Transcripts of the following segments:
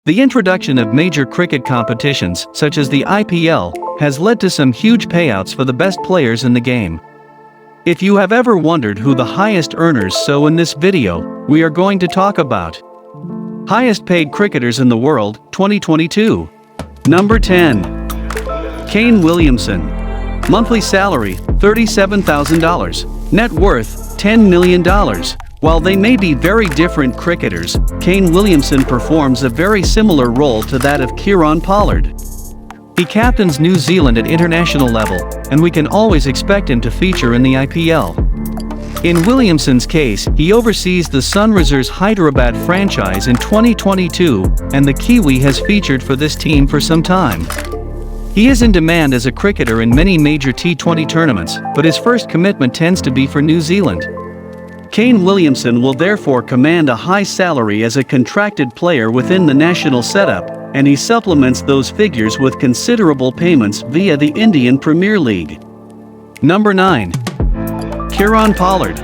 The introduction of major cricket competitions, such as the IPL, has led to some huge payouts for the best players in the game. If you have ever wondered who the highest earners, so in this video, we are going to talk about highest paid cricketers in the world, 2022. Number 10. Kane Williamson. Monthly salary, $37,000. Net worth, $10 million. While they may be very different cricketers, Kane Williamson performs a very similar role to that of Kieron Pollard. He captains New Zealand at international level, and we can always expect him to feature in the IPL. In Williamson's case, he oversees the Sunrisers Hyderabad franchise in 2022, and the Kiwi has featured for this team for some time. He is in demand as a cricketer in many major T20 tournaments, but his first commitment tends to be for New Zealand. Kane Williamson will therefore command a high salary as a contracted player within the national setup, and he supplements those figures with considerable payments via the Indian Premier League. Number 9. Kieron Pollard.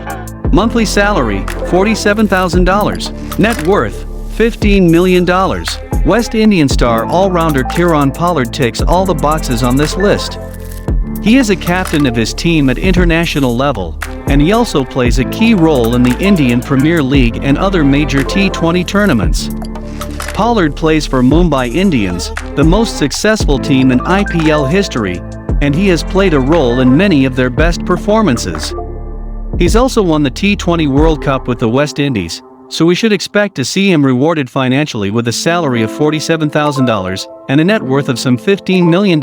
Monthly salary, $47,000. Net worth, $15 million. West Indian star all-rounder Kieron Pollard ticks all the boxes on this list. He is a captain of his team at international level, and he also plays a key role in the Indian Premier League and other major T20 tournaments. Pollard plays for Mumbai Indians, the most successful team in IPL history, and he has played a role in many of their best performances. He's also won the T20 World Cup with the West Indies, so we should expect to see him rewarded financially with a salary of $47,000 and a net worth of some $15 million.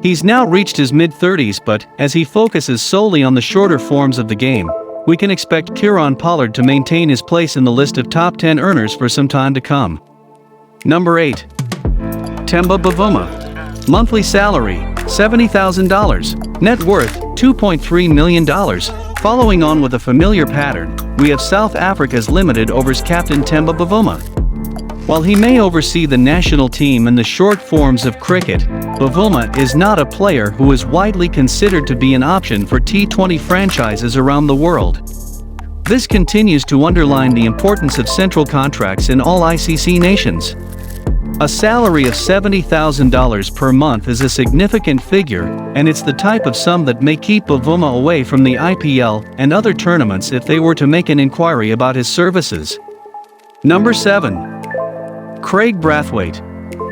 He's now reached his mid-30s, but as he focuses solely on the shorter forms of the game, we can expect Kieron Pollard to maintain his place in the list of top 10 earners for some time to come. Number 8. Temba Bavuma. Monthly salary, $70,000. Net worth, $2.3 million. Following on with a familiar pattern, we have South Africa's limited overs captain Temba Bavuma. While he may oversee the national team in the short forms of cricket, Bavuma is not a player who is widely considered to be an option for T20 franchises around the world. This continues to underline the importance of central contracts in all ICC nations. A salary of $70,000 per month is a significant figure, and it's the type of sum that may keep Bavuma away from the IPL and other tournaments if they were to make an inquiry about his services. Number 7. Kraig Brathwaite.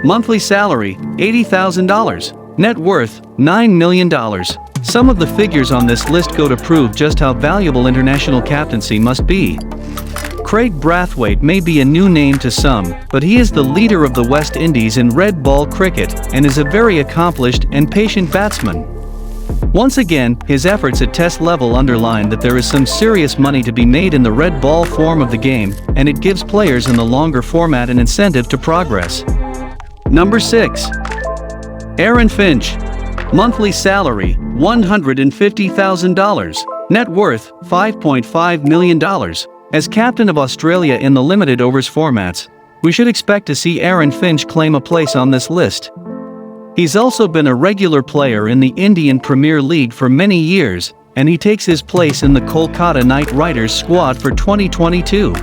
Monthly salary, $80,000. Net worth, $9 million. Some of the figures on this list go to prove just how valuable international captaincy must be. Kraig Brathwaite may be a new name to some, but he is the leader of the West Indies in red ball cricket and is a very accomplished and patient batsman. Once again, his efforts at test level underline that there is some serious money to be made in the red ball form of the game, and it gives players in the longer format an incentive to progress. Number 6. Aaron Finch. Monthly salary, $150,000. Net worth, $5.5 million. As captain of Australia in the limited overs formats, we should expect to see Aaron Finch claim a place on this list. He's also been a regular player in the Indian Premier League for many years, and he takes his place in the Kolkata Knight Riders squad for 2022.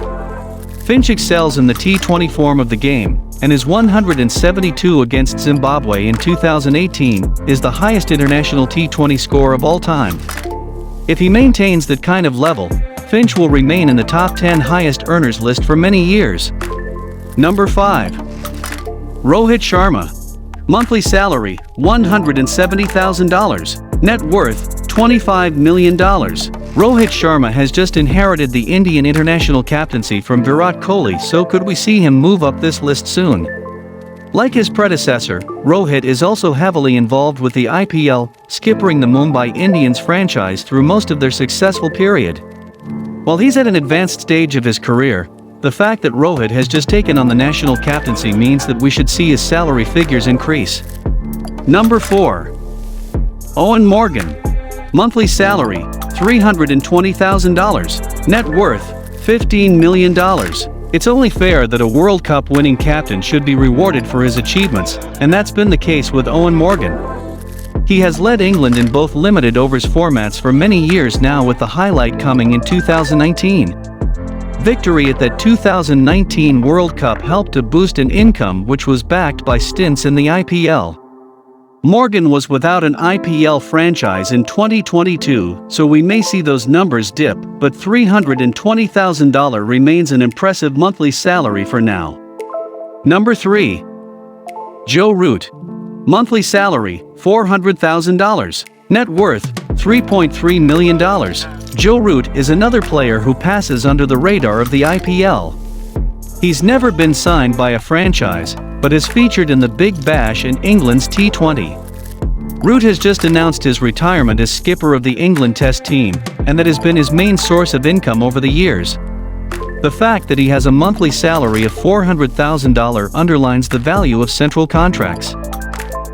Finch excels in the T20 form of the game, and his 172 against Zimbabwe in 2018 is the highest international T20 score of all time. If he maintains that kind of level, Finch will remain in the top 10 highest earners list for many years. Number 5. Rohit Sharma. Monthly salary, $170,000. Net worth, $25 million. Rohit Sharma has just inherited the Indian international captaincy from Virat Kohli, so could we see him move up this list soon? Like his predecessor, Rohit is also heavily involved with the IPL, skippering the Mumbai Indians franchise through most of their successful period. While he's at an advanced stage of his career, the fact that Rohit has just taken on the national captaincy means that we should see his salary figures increase. Number 4. Eoin Morgan. Monthly salary, $320,000. Net worth, $15 million. It's only fair that a World Cup winning captain should be rewarded for his achievements, and that's been the case with Eoin Morgan. He has led England in both limited overs formats for many years now, with the highlight coming in 2019. Victory at that 2019 World Cup helped to boost an income which was backed by stints in the IPL. Morgan was without an IPL franchise in 2022, so we may see those numbers dip, but $320,000 remains an impressive monthly salary for now. Number 3. Joe Root. Monthly salary, $400,000. Net worth, $3.3 million. Joe Root is another player who passes under the radar of the IPL. He's never been signed by a franchise, but is featured in the Big Bash in England's T20. Root has just announced his retirement as skipper of the England Test team, and that has been his main source of income over the years. The fact that he has a monthly salary of $400,000 underlines the value of central contracts.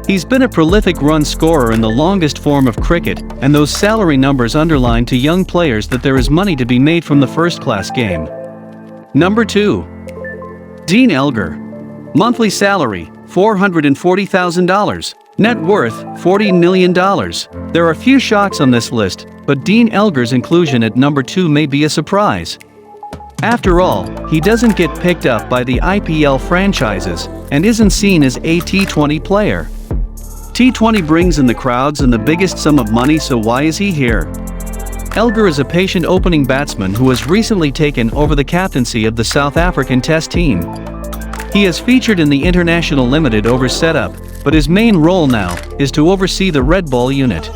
He's been a prolific run scorer in the longest form of cricket, and those salary numbers underline to young players that there is money to be made from the first-class game. Number 2. Dean Elgar. Monthly salary, $440,000. Net worth, $40 million. There are few shocks on this list, but Dean Elgar's inclusion at number 2 may be a surprise. After all, he doesn't get picked up by the IPL franchises, and isn't seen as a T20 player. T20 brings in the crowds and the biggest sum of money, so why is he here? Elgar is a patient opening batsman who has recently taken over the captaincy of the South African Test team. He has featured in the International Limited over setup, but his main role now is to oversee the red ball unit.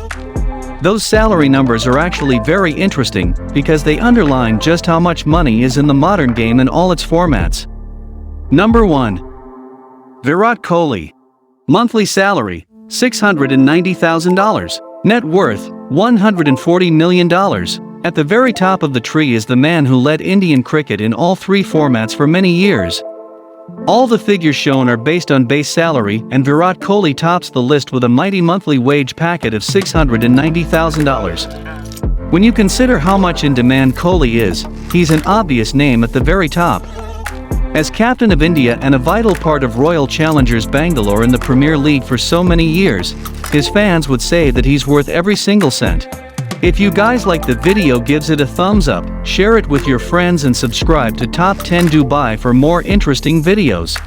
Those salary numbers are actually very interesting because they underline just how much money is in the modern game in all its formats. Number 1. Virat Kohli. Monthly salary, $690,000. Net worth, $140 million. At the very top of the tree is the man who led Indian cricket in all 3 formats for many years. All the figures shown are based on base salary, and Virat Kohli tops the list with a mighty monthly wage packet of $690,000. When you consider how much in demand Kohli is, he's an obvious name at the very top. As captain of India and a vital part of Royal Challengers Bangalore in the Premier League for so many years, his fans would say that he's worth every single cent. If you guys like the video, gives it a thumbs up, share it with your friends and subscribe to Top 10 Dubai for more interesting videos.